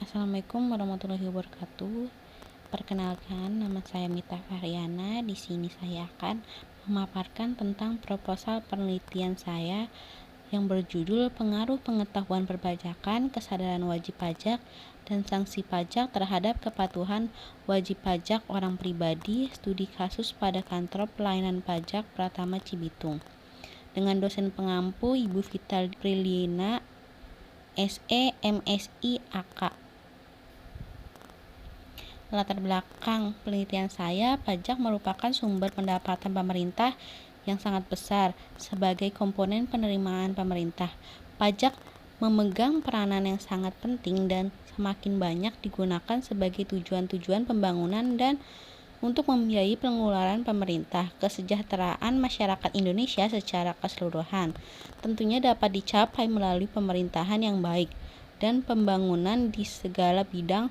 Assalamualaikum warahmatullahi wabarakatuh. Perkenalkan, nama saya Mita Faryana. Di sini saya akan memaparkan tentang proposal penelitian saya yang berjudul Pengaruh Pengetahuan Perpajakan, Kesadaran Wajib Pajak, dan Sanksi Pajak terhadap Kepatuhan Wajib Pajak Orang Pribadi, Studi Kasus pada Kantor Pelayanan Pajak Pratama Cibitung. Dengan dosen pengampu Ibu Vita Prilina, SE, MSI, AK. Latar belakang penelitian saya, pajak merupakan sumber pendapatan pemerintah yang sangat besar sebagai komponen penerimaan pemerintah. Pajak memegang peranan yang sangat penting dan semakin banyak digunakan sebagai tujuan-tujuan pembangunan dan untuk membiayai pengeluaran pemerintah. Kesejahteraan masyarakat Indonesia secara keseluruhan tentunya dapat dicapai melalui pemerintahan yang baik dan pembangunan di segala bidang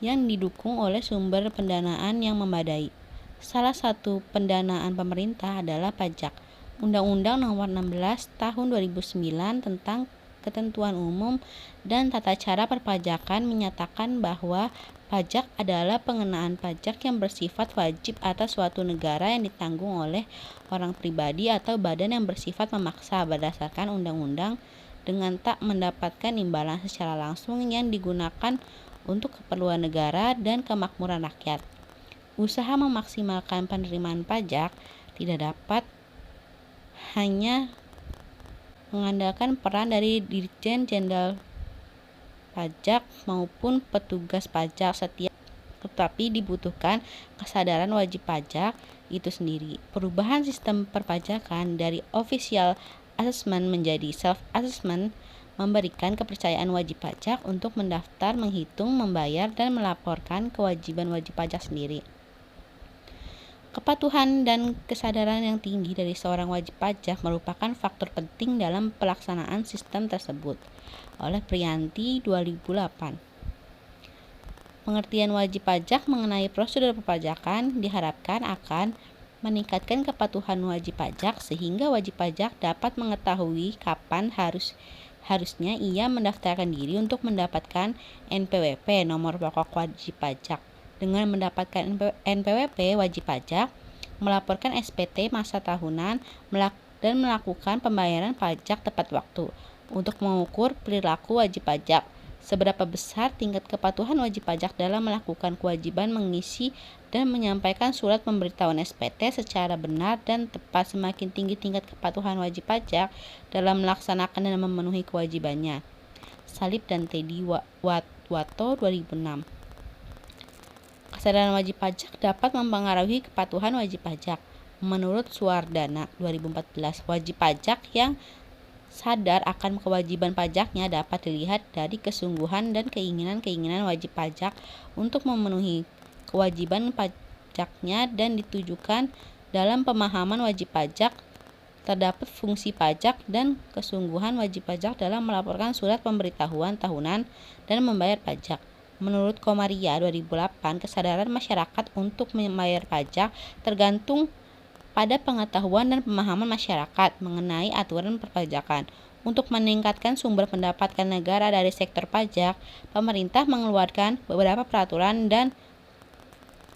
yang didukung oleh sumber pendanaan yang memadai. Salah satu pendanaan pemerintah adalah pajak. Undang-Undang Nomor 16 Tahun 2009 tentang Ketentuan Umum dan Tata Cara Perpajakan menyatakan bahwa pajak adalah pengenaan pajak yang bersifat wajib atas suatu negara yang ditanggung oleh orang pribadi atau badan yang bersifat memaksa berdasarkan undang-undang dengan tak mendapatkan imbalan secara langsung yang digunakan untuk keperluan negara dan kemakmuran rakyat. Usaha memaksimalkan penerimaan pajak tidak dapat hanya mengandalkan peran dari Dirjen Jenderal Pajak maupun petugas pajak tetapi dibutuhkan kesadaran wajib pajak itu sendiri. Perubahan sistem perpajakan dari official assessment menjadi self-assessment memberikan kepercayaan wajib pajak untuk mendaftar, menghitung, membayar, dan melaporkan kewajiban wajib pajak sendiri. Kepatuhan dan kesadaran yang tinggi dari seorang wajib pajak merupakan faktor penting dalam pelaksanaan sistem tersebut. Oleh Priyanti 2008. Pengertian wajib pajak mengenai prosedur perpajakan diharapkan akan meningkatkan kepatuhan wajib pajak sehingga wajib pajak dapat mengetahui kapan harusnya ia mendaftarkan diri untuk mendapatkan NPWP (nomor pokok wajib pajak). Dengan mendapatkan NPWP wajib pajak, melaporkan SPT masa tahunan, dan melakukan pembayaran pajak tepat waktu. Untuk mengukur perilaku wajib pajak, seberapa besar tingkat kepatuhan wajib pajak dalam melakukan kewajiban mengisi dan menyampaikan surat pemberitahuan SPT secara benar dan tepat. Semakin tinggi tingkat kepatuhan wajib pajak dalam melaksanakan dan memenuhi kewajibannya. Salib dan Teddy Watto 2006. Kesadaran wajib pajak dapat mempengaruhi kepatuhan wajib pajak. Menurut Suwardana 2014, wajib pajak yang sadar akan kewajiban pajaknya dapat dilihat dari kesungguhan dan keinginan wajib pajak untuk memenuhi kewajiban pajaknya dan ditujukan dalam pemahaman wajib pajak terdapat fungsi pajak dan kesungguhan wajib pajak dalam melaporkan surat pemberitahuan tahunan dan membayar pajak. Menurut Komaria 2008, kesadaran masyarakat untuk membayar pajak tergantung pada pengetahuan dan pemahaman masyarakat mengenai aturan perpajakan. Untuk meningkatkan sumber pendapatan negara dari sektor pajak, pemerintah mengeluarkan beberapa peraturan dan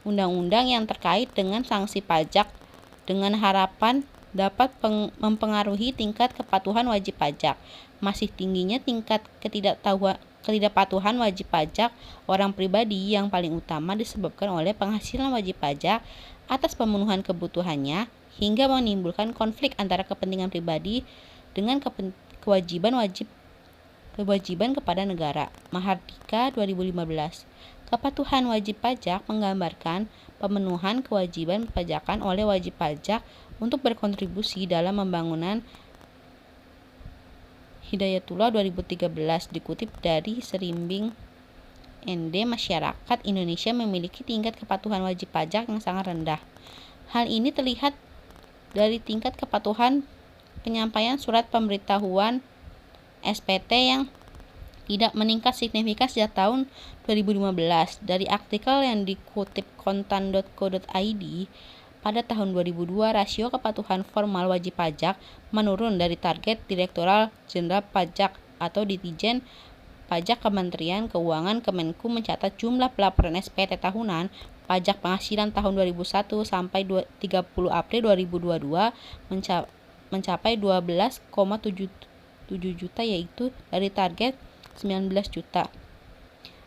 undang-undang yang terkait dengan sanksi pajak dengan harapan dapat mempengaruhi tingkat kepatuhan wajib pajak. Masih tingginya tingkat ketidakpatuhan wajib pajak orang pribadi yang paling utama disebabkan oleh penghasilan wajib pajak atas pemenuhan kebutuhannya hingga menimbulkan konflik antara kepentingan pribadi dengan kewajiban kepada negara. Mahardika 2015. Kepatuhan wajib pajak menggambarkan pemenuhan kewajiban perpajakan oleh wajib pajak untuk berkontribusi dalam pembangunan. Hidayatullah 2013 dikutip dari Serimbing ND. Masyarakat Indonesia memiliki tingkat kepatuhan wajib pajak yang sangat rendah. Hal ini terlihat dari tingkat kepatuhan penyampaian surat pemberitahuan SPT yang tidak meningkat signifikan sejak tahun 2015. Dari artikel yang dikutip kontan.co.id, pada tahun 2002 rasio kepatuhan formal wajib pajak menurun dari target Direktorat Jenderal Pajak atau Ditjen pajak Kementerian Keuangan Kemenku mencatat jumlah pelaporan SPT tahunan pajak penghasilan tahun 2001 sampai 30 April 2022 mencapai 12,77 juta, yaitu dari target 19 juta.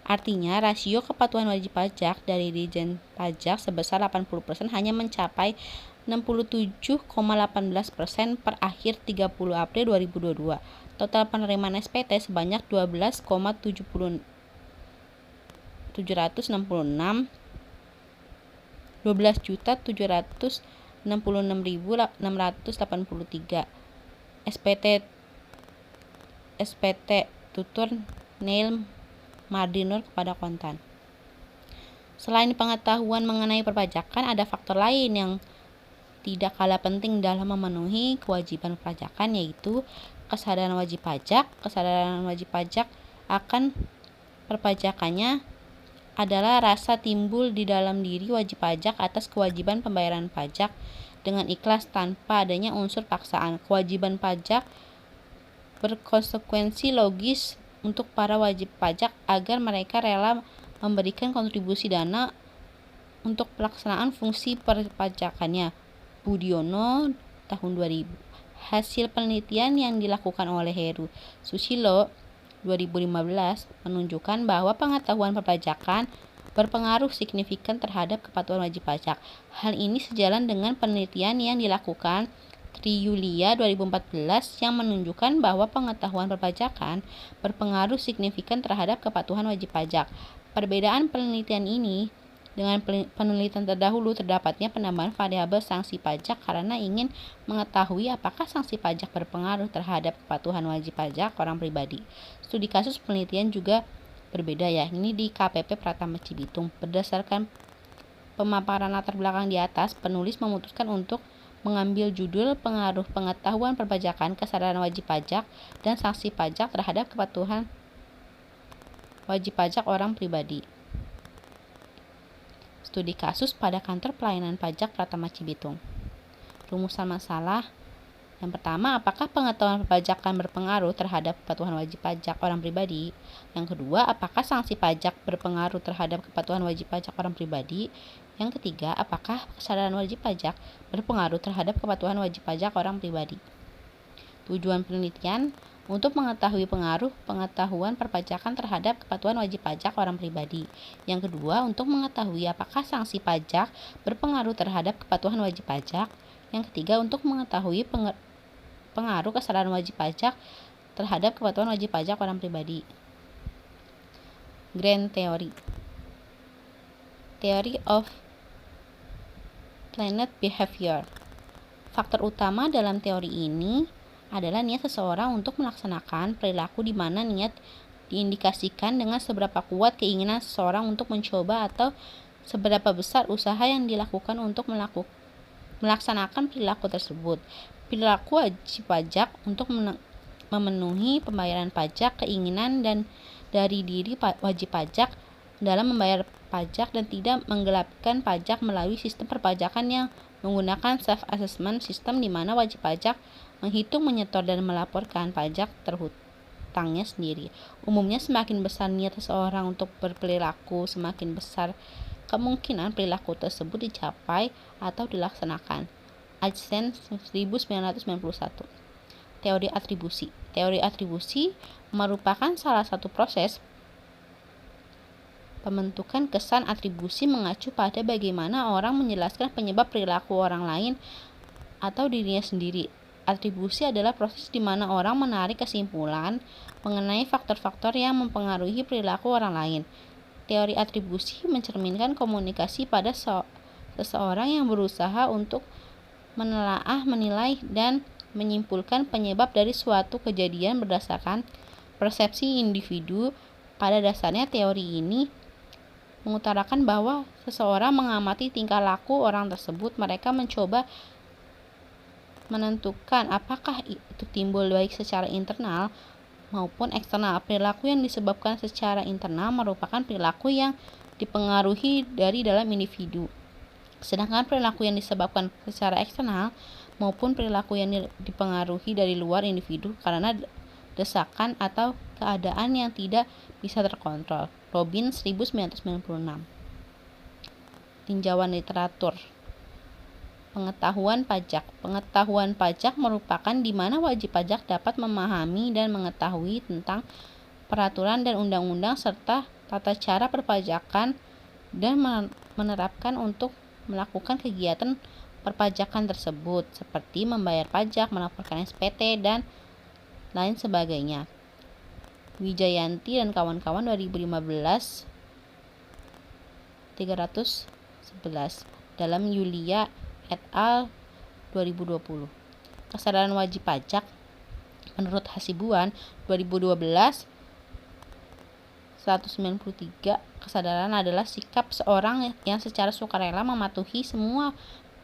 Artinya, rasio kepatuhan wajib pajak dari Ditjen Pajak sebesar 80% hanya mencapai 67,18% per akhir 30 April 2022. Total penerimaan SPT sebanyak 12.766 12.766.683 SPT tutur Neil Mardinur kepada kontan. Selain pengetahuan mengenai perpajakan, ada faktor lain yang tidak kalah penting dalam memenuhi kewajiban perpajakan, yaitu kesadaran wajib pajak. Kesadaran wajib pajak akan perpajakannya adalah rasa timbul di dalam diri wajib pajak atas kewajiban pembayaran pajak dengan ikhlas tanpa adanya unsur paksaan. Kewajiban pajak berkonsekuensi logis untuk para wajib pajak agar mereka rela memberikan kontribusi dana untuk pelaksanaan fungsi perpajakannya. Budiono tahun 2000. Hasil penelitian yang dilakukan oleh Heru Susilo 2015 menunjukkan bahwa pengetahuan perpajakan berpengaruh signifikan terhadap kepatuhan wajib pajak. Hal ini sejalan dengan penelitian yang dilakukan Tri Yulia 2014 yang menunjukkan bahwa pengetahuan perpajakan berpengaruh signifikan terhadap kepatuhan wajib pajak. Perbedaan penelitian ini dengan penelitian terdahulu terdapatnya penambahan variabel sanksi pajak karena ingin mengetahui apakah sanksi pajak berpengaruh terhadap kepatuhan wajib pajak orang pribadi. Studi kasus penelitian juga berbeda, ya. Ini di KPP Pratama Cibitung. Berdasarkan pemaparan latar belakang di atas, penulis memutuskan untuk mengambil judul pengaruh pengetahuan perpajakan, kesadaran wajib pajak, dan sanksi pajak terhadap kepatuhan wajib pajak orang pribadi. Studi kasus pada kantor pelayanan pajak Pratama Cibitung. Rumusan masalah. Yang pertama, apakah pengetahuan perpajakan berpengaruh terhadap kepatuhan wajib pajak orang pribadi? Yang kedua, apakah sanksi pajak berpengaruh terhadap kepatuhan wajib pajak orang pribadi? Yang ketiga, apakah kesadaran wajib pajak berpengaruh terhadap kepatuhan wajib pajak orang pribadi? Tujuan penelitian untuk mengetahui pengaruh pengetahuan perpajakan terhadap kepatuhan wajib pajak orang pribadi. Yang kedua, untuk mengetahui apakah sanksi pajak berpengaruh terhadap kepatuhan wajib pajak. Yang ketiga, untuk mengetahui pengaruh kesadaran wajib pajak terhadap kepatuhan wajib pajak orang pribadi. Grand Theory of Planned Behavior. Faktor utama dalam teori ini adalah niat seseorang untuk melaksanakan perilaku, di mana niat diindikasikan dengan seberapa kuat keinginan seseorang untuk mencoba atau seberapa besar usaha yang dilakukan untuk melaksanakan perilaku tersebut. Perilaku wajib pajak untuk memenuhi pembayaran pajak, keinginan dan dari diri wajib pajak dalam membayar pajak dan tidak menggelapkan pajak melalui sistem perpajakan yang menggunakan self-assessment system, di mana wajib pajak menghitung, menyetor, dan melaporkan pajak terhutangnya sendiri. Umumnya semakin besar niat seseorang untuk berperilaku, semakin besar kemungkinan perilaku tersebut dicapai atau dilaksanakan. Einstein 1991. Teori atribusi. Teori atribusi merupakan salah satu proses pembentukan kesan atribusi mengacu pada bagaimana orang menjelaskan penyebab perilaku orang lain atau dirinya sendiri. Atribusi adalah proses di mana orang menarik kesimpulan mengenai faktor-faktor yang mempengaruhi perilaku orang lain. Teori atribusi mencerminkan komunikasi pada seseorang yang berusaha untuk menelaah, menilai, dan menyimpulkan penyebab dari suatu kejadian berdasarkan persepsi individu. Pada dasarnya, teori ini mengutarakan bahwa seseorang mengamati tingkah laku orang tersebut. Mereka mencoba menentukan apakah itu timbul baik secara internal maupun eksternal. Perilaku yang disebabkan secara internal merupakan perilaku yang dipengaruhi dari dalam individu. Sedangkan perilaku yang disebabkan secara eksternal maupun perilaku yang dipengaruhi dari luar individu karena desakan atau keadaan yang tidak bisa terkontrol. Robin 1996. Tinjauan literatur. Pengetahuan pajak. Pengetahuan pajak merupakan di mana wajib pajak dapat memahami dan mengetahui tentang peraturan dan undang-undang serta tata cara perpajakan dan menerapkan untuk melakukan kegiatan perpajakan tersebut seperti membayar pajak, melaporkan SPT, dan lain sebagainya. Wijayanti dan kawan-kawan 2015 311 dalam Yulia et al. 2020. Kesadaran wajib pajak menurut Hasibuan 2012 193, kesadaran adalah sikap seorang yang secara sukarela mematuhi semua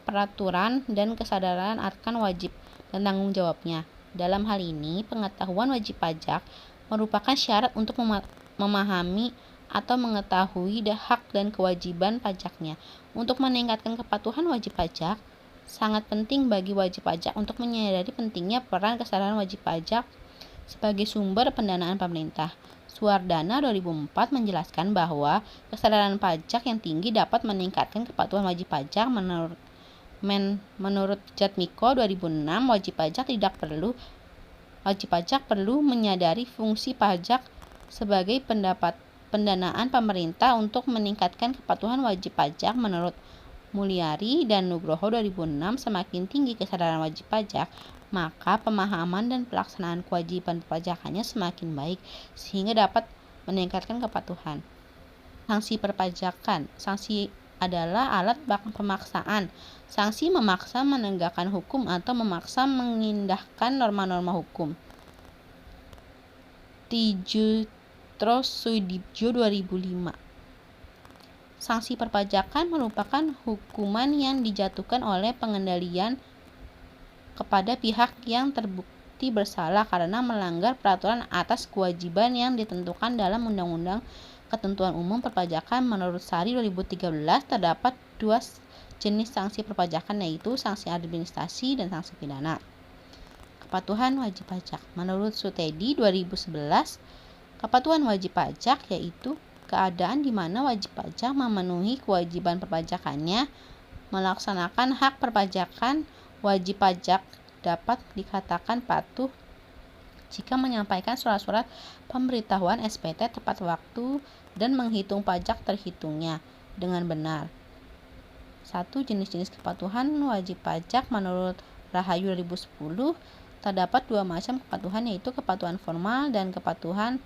peraturan dan kesadaran akan wajib dan tanggung jawabnya. Dalam hal ini, pengetahuan wajib pajak merupakan syarat untuk memahami atau mengetahui hak dan kewajiban pajaknya. Untuk meningkatkan kepatuhan wajib pajak, sangat penting bagi wajib pajak untuk menyadari pentingnya peran kesadaran wajib pajak sebagai sumber pendanaan pemerintah. Suwardana 2004 menjelaskan bahwa kesadaran pajak yang tinggi dapat meningkatkan kepatuhan wajib pajak. Menurut Jatmiko 2006, wajib pajak perlu menyadari fungsi pajak sebagai pendanaan pemerintah untuk meningkatkan kepatuhan wajib pajak. Menurut Mulyari dan Nugroho 2006, semakin tinggi kesadaran wajib pajak, maka pemahaman dan pelaksanaan kewajiban perpajakannya semakin baik sehingga dapat meningkatkan kepatuhan. Sanksi perpajakan. Sanksi adalah alat pemaksaan. Sanksi memaksa menegakkan hukum atau memaksa mengindahkan norma-norma hukum. Tijutro-Sudibjo 2005. Sanksi perpajakan merupakan hukuman yang dijatuhkan oleh pengendalian kepada pihak yang terbukti bersalah karena melanggar peraturan atas kewajiban yang ditentukan dalam Undang-Undang Ketentuan Umum Perpajakan. Menurut Sari 2013, terdapat dua jenis sanksi perpajakan, yaitu sanksi administrasi dan sanksi pidana. Kepatuhan wajib pajak. Menurut Sutedi 2011, kepatuhan wajib pajak yaitu keadaan di mana wajib pajak memenuhi kewajiban perpajakannya, melaksanakan hak perpajakan. Wajib pajak dapat dikatakan patuh jika menyampaikan surat-surat pemberitahuan SPT tepat waktu dan menghitung pajak terhitungnya dengan benar. 1. Jenis-jenis kepatuhan wajib pajak. Menurut Rahayu 2010, terdapat dua macam kepatuhan, yaitu kepatuhan formal dan kepatuhan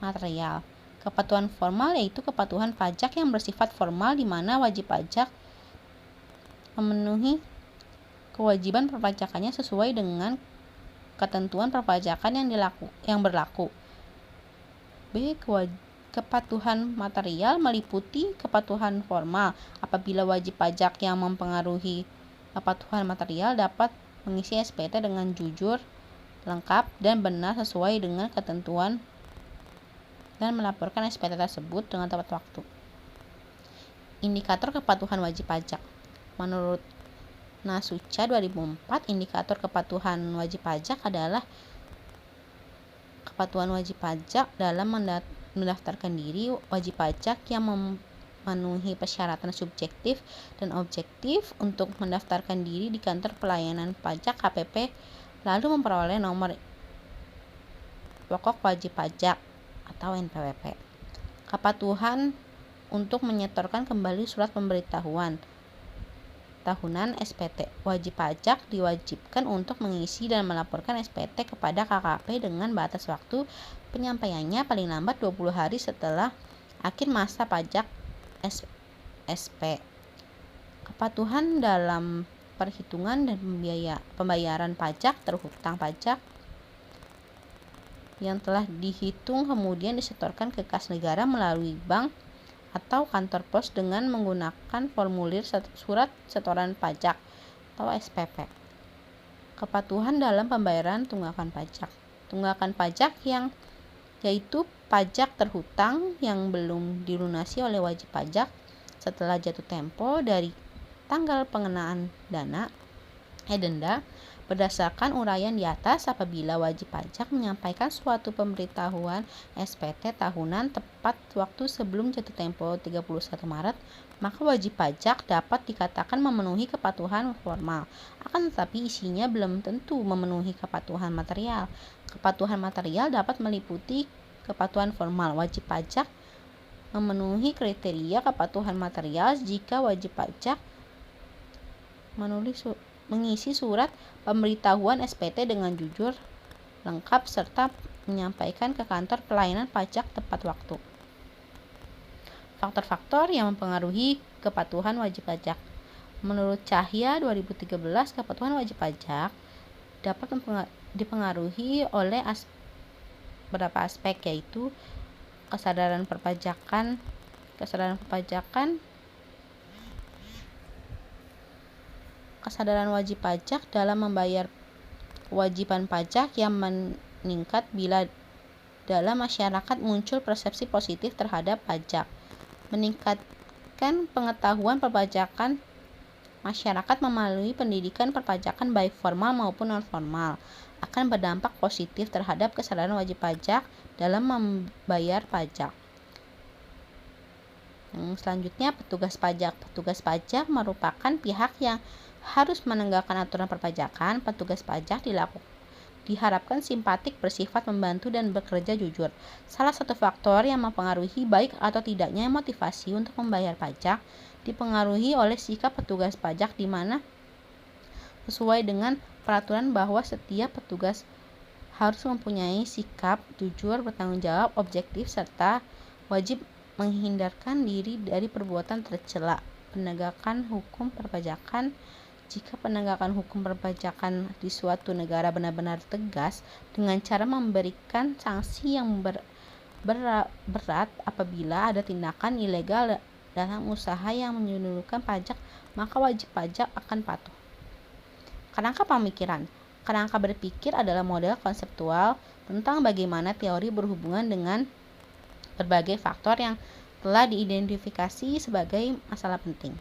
material. Kepatuhan formal yaitu kepatuhan pajak yang bersifat formal di mana wajib pajak memenuhi kewajiban perpajakannya sesuai dengan ketentuan perpajakan yang berlaku. B. Kepatuhan material meliputi kepatuhan formal apabila wajib pajak yang mempengaruhi kepatuhan material dapat mengisi SPT dengan jujur, lengkap, dan benar sesuai dengan ketentuan dan melaporkan SPT tersebut dengan tepat waktu. Indikator kepatuhan wajib pajak. Menurut Nasuca 2004, indikator kepatuhan wajib pajak adalah kepatuhan wajib pajak dalam mendaftarkan diri wajib pajak yang memenuhi persyaratan subjektif dan objektif untuk mendaftarkan diri di kantor pelayanan pajak KPP, lalu memperoleh nomor pokok wajib pajak atau NPWP. Kepatuhan untuk menyetorkan kembali surat pemberitahuan tahunan SPT. Wajib pajak diwajibkan untuk mengisi dan melaporkan SPT kepada KKP dengan batas waktu penyampaiannya paling lambat 20 hari setelah akhir masa pajak SP. Kepatuhan dalam perhitungan dan pembayaran pajak terhutang pajak yang telah dihitung kemudian disetorkan ke kas negara melalui bank atau kantor pos dengan menggunakan formulir surat setoran pajak atau SPP. Kepatuhan dalam pembayaran tunggakan pajak. Tunggakan pajak yaitu pajak terhutang yang belum dilunasi oleh wajib pajak setelah jatuh tempo dari tanggal pengenaan denda Berdasarkan uraian di atas, apabila wajib pajak menyampaikan suatu pemberitahuan SPT tahunan tepat waktu sebelum jatuh tempo 31 Maret, maka wajib pajak dapat dikatakan memenuhi kepatuhan formal. Akan tetapi isinya belum tentu memenuhi kepatuhan material. Kepatuhan material dapat meliputi kepatuhan formal. Wajib pajak memenuhi kriteria kepatuhan material jika wajib pajak mengisi surat pemberitahuan SPT dengan jujur, lengkap, serta menyampaikan ke kantor pelayanan pajak tepat waktu. Faktor-faktor yang mempengaruhi kepatuhan wajib pajak. Menurut Cahya 2013, kepatuhan wajib pajak dapat dipengaruhi oleh beberapa aspek, yaitu kesadaran perpajakan, kesadaran wajib pajak dalam membayar kewajiban pajak yang meningkat bila dalam masyarakat muncul persepsi positif terhadap pajak. Meningkatkan pengetahuan perpajakan masyarakat melalui pendidikan perpajakan baik formal maupun non-formal akan berdampak positif terhadap kesadaran wajib pajak dalam membayar pajak. Selanjutnya, petugas pajak. Petugas pajak merupakan pihak yang harus menegakkan aturan perpajakan. Petugas pajak diharapkan simpatik, bersifat membantu, dan bekerja jujur. Salah satu faktor yang mempengaruhi baik atau tidaknya motivasi untuk membayar pajak dipengaruhi oleh sikap petugas pajak, di mana sesuai dengan peraturan bahwa setiap petugas harus mempunyai sikap jujur, bertanggung jawab, objektif, serta wajib menghindarkan diri dari perbuatan tercela. Penegakan hukum perpajakan. Jika penegakan hukum perpajakan di suatu negara benar-benar tegas dengan cara memberikan sanksi yang berat apabila ada tindakan ilegal dalam usaha yang menyelundupkan pajak, maka wajib pajak akan patuh. Kerangka pemikiran. Kerangka berpikir adalah model konseptual tentang bagaimana teori berhubungan dengan berbagai faktor yang telah diidentifikasi sebagai masalah penting.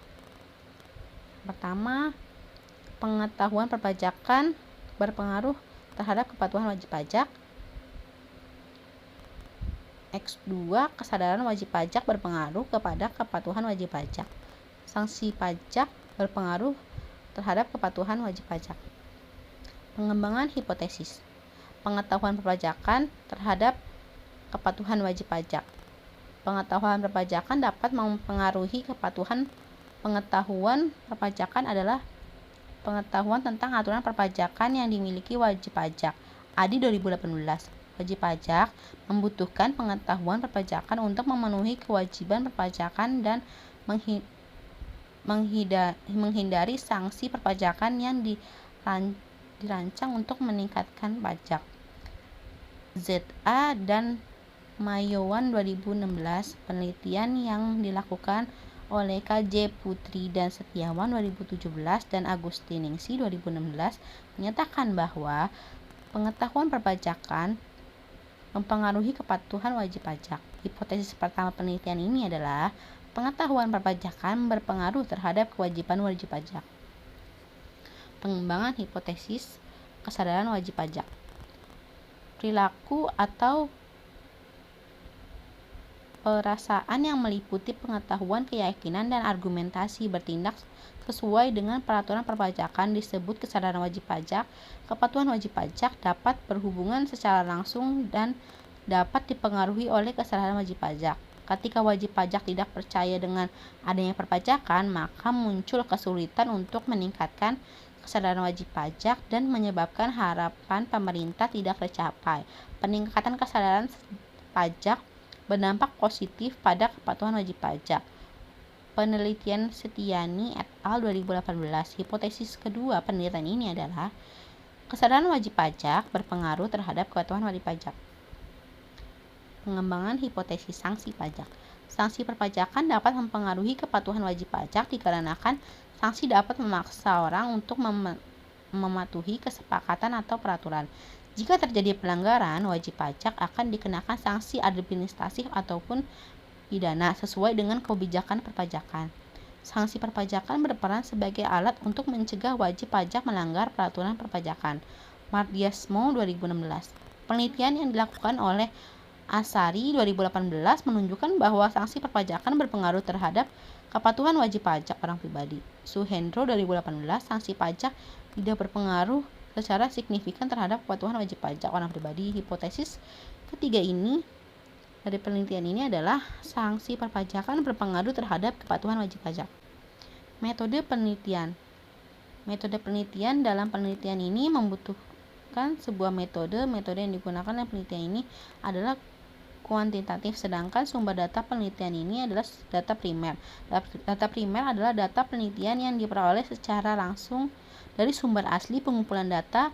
Pertama, pengetahuan perpajakan berpengaruh terhadap kepatuhan wajib pajak. X2, kesadaran wajib pajak berpengaruh kepada kepatuhan wajib pajak. Sanksi pajak berpengaruh terhadap kepatuhan wajib pajak. Pengembangan hipotesis. Pengetahuan perpajakan terhadap kepatuhan wajib pajak. Pengetahuan perpajakan dapat mempengaruhi kepatuhan. Pengetahuan perpajakan adalah pengetahuan tentang aturan perpajakan yang dimiliki wajib pajak. ADI 2018. Wajib pajak membutuhkan pengetahuan perpajakan untuk memenuhi kewajiban perpajakan dan menghindari sanksi perpajakan yang dirancang untuk meningkatkan pajak. ZA dan Mayowan 2016, penelitian yang dilakukan oleh KJ Putri dan Setiawan 2017 dan Agustiningsi 2016 menyatakan bahwa pengetahuan perpajakan mempengaruhi kepatuhan wajib pajak. Hipotesis pertama penelitian ini adalah pengetahuan perpajakan berpengaruh terhadap kewajiban wajib pajak. Pengembangan hipotesis kesadaran wajib pajak. Perilaku atau perasaan yang meliputi pengetahuan, keyakinan, dan argumentasi bertindak sesuai dengan peraturan perpajakan disebut kesadaran wajib pajak. Kepatuhan wajib pajak dapat berhubungan secara langsung dan dapat dipengaruhi oleh kesadaran wajib pajak. Ketika wajib pajak tidak percaya dengan adanya perpajakan, maka muncul kesulitan untuk meningkatkan kesadaran wajib pajak dan menyebabkan harapan pemerintah tidak tercapai. Peningkatan kesadaran pajak berdampak positif pada kepatuhan wajib pajak. Penelitian Setiani et al. 2018. Hipotesis kedua penelitian ini adalah kesadaran wajib pajak berpengaruh terhadap kepatuhan wajib pajak. Pengembangan hipotesis sanksi pajak. Sanksi perpajakan dapat mempengaruhi kepatuhan wajib pajak dikarenakan sanksi dapat memaksa orang untuk mematuhi kesepakatan atau peraturan. Jika terjadi pelanggaran, wajib pajak akan dikenakan sanksi administratif ataupun pidana sesuai dengan kebijakan perpajakan. Sanksi perpajakan berperan sebagai alat untuk mencegah wajib pajak melanggar peraturan perpajakan. Mardiasmo 2016. Penelitian yang dilakukan oleh Asari 2018 menunjukkan bahwa sanksi perpajakan berpengaruh terhadap kepatuhan wajib pajak orang pribadi. Suhendro 2018, sanksi pajak tidak berpengaruh secara signifikan terhadap kepatuhan wajib pajak orang pribadi. Hipotesis ketiga ini dari penelitian ini adalah sanksi perpajakan berpengaruh terhadap kepatuhan wajib pajak. Metode penelitian. Metode penelitian dalam penelitian ini membutuhkan sebuah metode. Metode yang digunakan dalam penelitian ini adalah kuantitatif, sedangkan sumber data penelitian ini adalah data primer. Data primer adalah data penelitian yang diperoleh secara langsung dari sumber asli. Pengumpulan data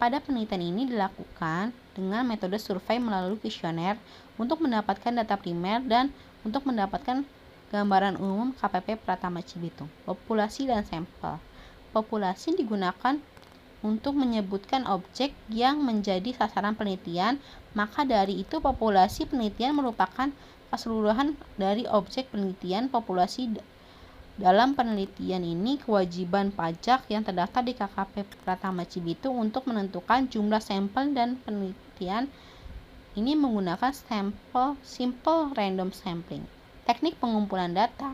pada penelitian ini dilakukan dengan metode survei melalui kuesioner untuk mendapatkan data primer dan untuk mendapatkan gambaran umum KPP Pratama Cibitung. Populasi dan sampel. Populasi digunakan untuk menyebutkan objek yang menjadi sasaran penelitian, maka dari itu populasi penelitian merupakan keseluruhan dari objek penelitian. Populasi dalam penelitian ini kewajiban pajak yang terdaftar di KKP Pratama Cibitung untuk menentukan jumlah sampel, dan penelitian ini menggunakan simple random sampling. Teknik pengumpulan data.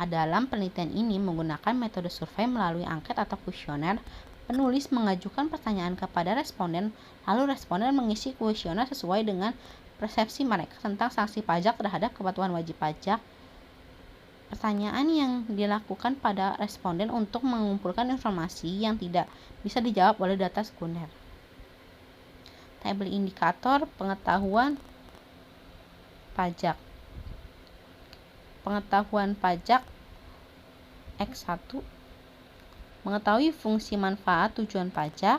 Dalam penelitian ini menggunakan metode survei melalui angket atau kuesioner. Penulis mengajukan pertanyaan kepada responden, lalu responden mengisi kuesioner sesuai dengan persepsi mereka tentang sanksi pajak terhadap kepatuhan wajib pajak. Pertanyaan yang dilakukan pada responden untuk mengumpulkan informasi yang tidak bisa dijawab oleh data sekunder. Tabel indikator pengetahuan pajak. Pengetahuan pajak X1. Mengetahui fungsi manfaat tujuan pajak,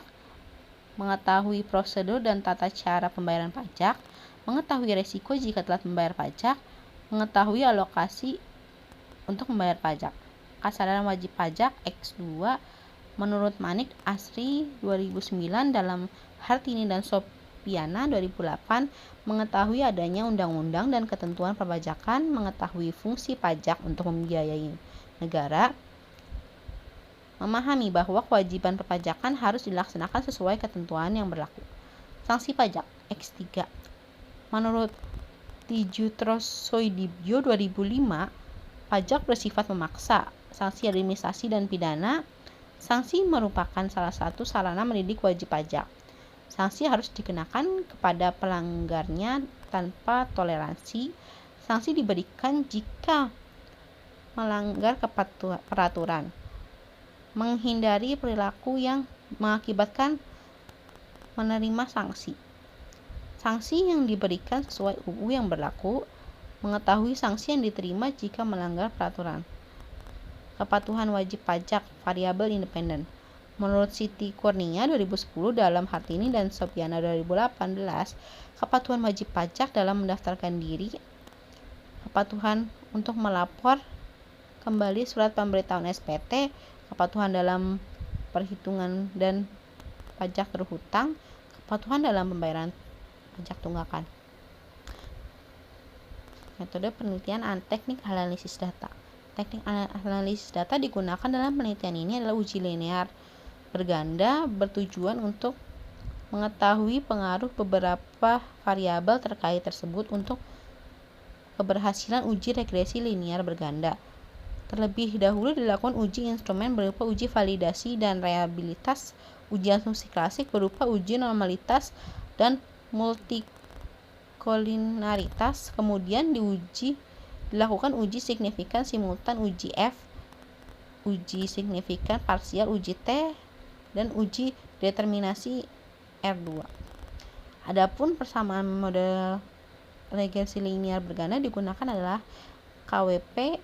mengetahui prosedur dan tata cara pembayaran pajak, mengetahui resiko jika telat membayar pajak, mengetahui alokasi untuk membayar pajak. Kesadaran wajib pajak X2. Menurut Manik Asri 2009, dalam Hartini dan Sopiana 2008, mengetahui adanya undang-undang dan ketentuan perpajakan, mengetahui fungsi pajak untuk membiayai negara, memahami bahwa kewajiban perpajakan harus dilaksanakan sesuai ketentuan yang berlaku. Sanksi pajak X3. Menurut Tijutrosoidibio 2005, pajak bersifat memaksa, sanksi administrasi dan pidana. Sanksi merupakan salah satu sarana mendidik wajib pajak. Sanksi harus dikenakan kepada pelanggarnya tanpa toleransi. Sanksi diberikan jika melanggar peraturan. Menghindari perilaku yang mengakibatkan menerima sanksi. Sanksi yang diberikan sesuai UU yang berlaku. Mengetahui sanksi yang diterima jika melanggar peraturan. Kepatuhan wajib pajak variabel independen. Menurut Siti Kurnia 2010, dalam Hartini dan Sopiana 2018, kepatuhan wajib pajak dalam mendaftarkan diri, kepatuhan untuk melapor kembali surat pemberitahuan SPT, kepatuhan dalam perhitungan dan pajak berhutang, kepatuhan dalam pembayaran pajak tunggakan. Metode penelitian teknik analisis data. Teknik analisis data digunakan dalam penelitian ini adalah uji linear berganda, bertujuan untuk mengetahui pengaruh beberapa variabel terkait tersebut untuk keberhasilan uji regresi linear berganda. Terlebih dahulu dilakukan uji instrumen berupa uji validasi dan reliabilitas, uji asumsi klasik berupa uji normalitas dan multikolinaritas, kemudian dilakukan uji signifikan simultan, uji F, uji signifikan parsial, uji T, dan uji determinasi R2. Adapun persamaan model regresi linear berganda digunakan adalah KWP.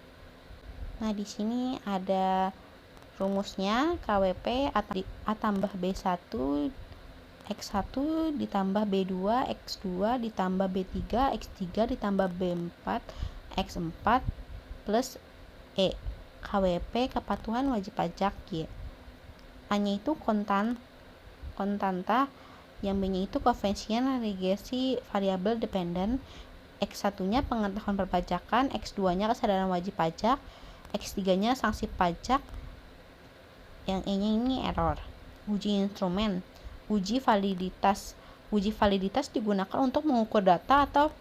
Nah, di sini ada rumusnya. KWP A tambah B1 X1 ditambah B2 X2 ditambah B3 X3 ditambah B4 X4 plus E. KWP kepatuhan wajib pajak Y. A-nya itu kontanta, yang B-nya itu koefisien regresi variabel dependen, X1-nya pengetahuan perpajakan, X2-nya kesadaran wajib pajak, X3-nya sanksi pajak, yang E-nya ini error. Uji instrumen. Uji validitas. Uji validitas digunakan untuk mengukur data atau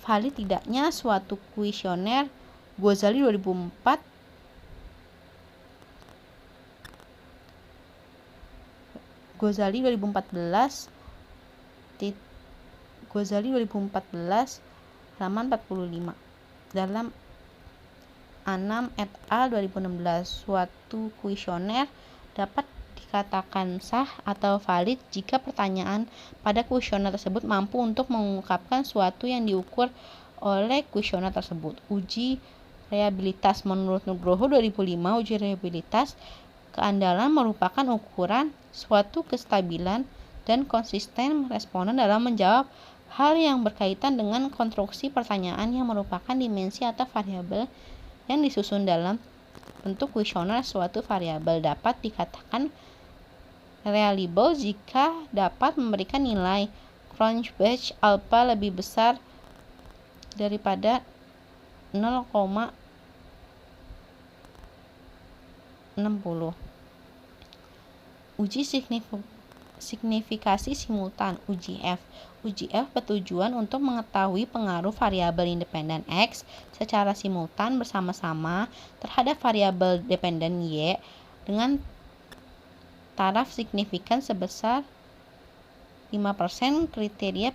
valid tidaknya suatu kuesioner Ghazali 2014 halaman 45 dalam Anam et al 2016. Suatu kuesioner dapat dikatakan sah atau valid jika pertanyaan pada kuesioner tersebut mampu untuk mengungkapkan suatu yang diukur oleh kuesioner tersebut. Uji reliabilitas. Menurut Nugroho 2005, uji reliabilitas keandalan merupakan ukuran suatu kestabilan dan konsisten responden dalam menjawab hal yang berkaitan dengan konstruksi pertanyaan yang merupakan dimensi atau variabel yang disusun dalam bentuk kuesioner. Suatu variabel dapat dikatakan reliable jika dapat memberikan nilai Cronbach alpha lebih besar daripada 0,60. Uji signifikasi simultan. Uji F. Uji F bertujuan untuk mengetahui pengaruh variabel independen X secara simultan bersama-sama terhadap variabel dependen Y dengan taraf signifikan sebesar 5%. Kriteria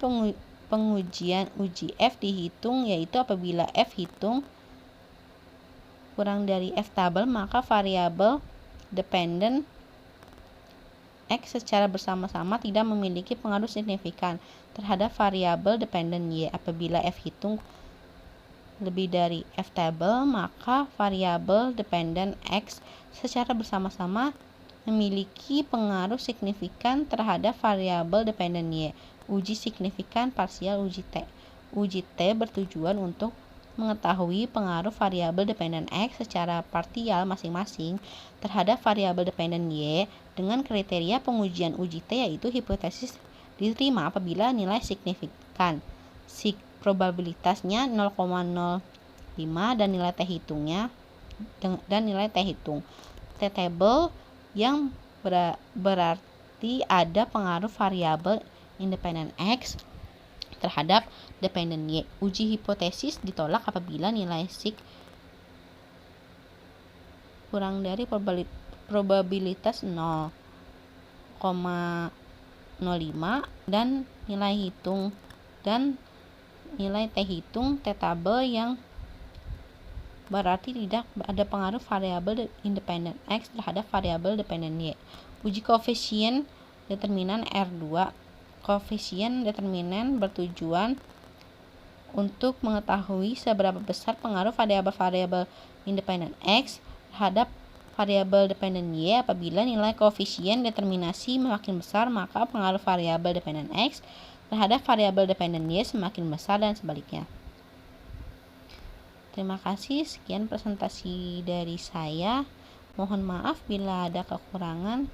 pengujian uji F dihitung, yaitu apabila F hitung kurang dari F tabel, maka variabel dependen X secara bersama-sama tidak memiliki pengaruh signifikan terhadap variabel dependen Y. Apabila F hitung lebih dari F tabel, maka variabel dependen X secara bersama-sama memiliki pengaruh signifikan terhadap variabel dependen Y. Uji signifikan parsial. Uji T. Uji T bertujuan untuk mengetahui pengaruh variabel dependen X secara parsial masing-masing terhadap variabel dependen Y dengan kriteria pengujian uji T, yaitu hipotesis diterima apabila nilai signifikan probabilitasnya 0,05 dan nilai T hitungnya T-table yang berarti ada pengaruh variabel independen X terhadap dependen Y. Uji hipotesis ditolak apabila nilai sig kurang dari probabilitas 0,05 dan nilai T hitung T-table yang berarti tidak ada pengaruh variabel independen X terhadap variabel dependen Y. Uji koefisien determinan R2. Koefisien determinan bertujuan untuk mengetahui seberapa besar pengaruh variabel independen X terhadap variabel dependen Y. Apabila nilai koefisien determinasi semakin besar, maka pengaruh variabel dependen X terhadap variabel dependen Y semakin besar dan sebaliknya. Terima kasih, sekian presentasi dari saya. Mohon maaf bila ada kekurangan.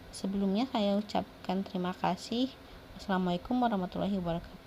Sebelumnya saya ucapkan terima kasih. Wassalamualaikum warahmatullahi wabarakatuh.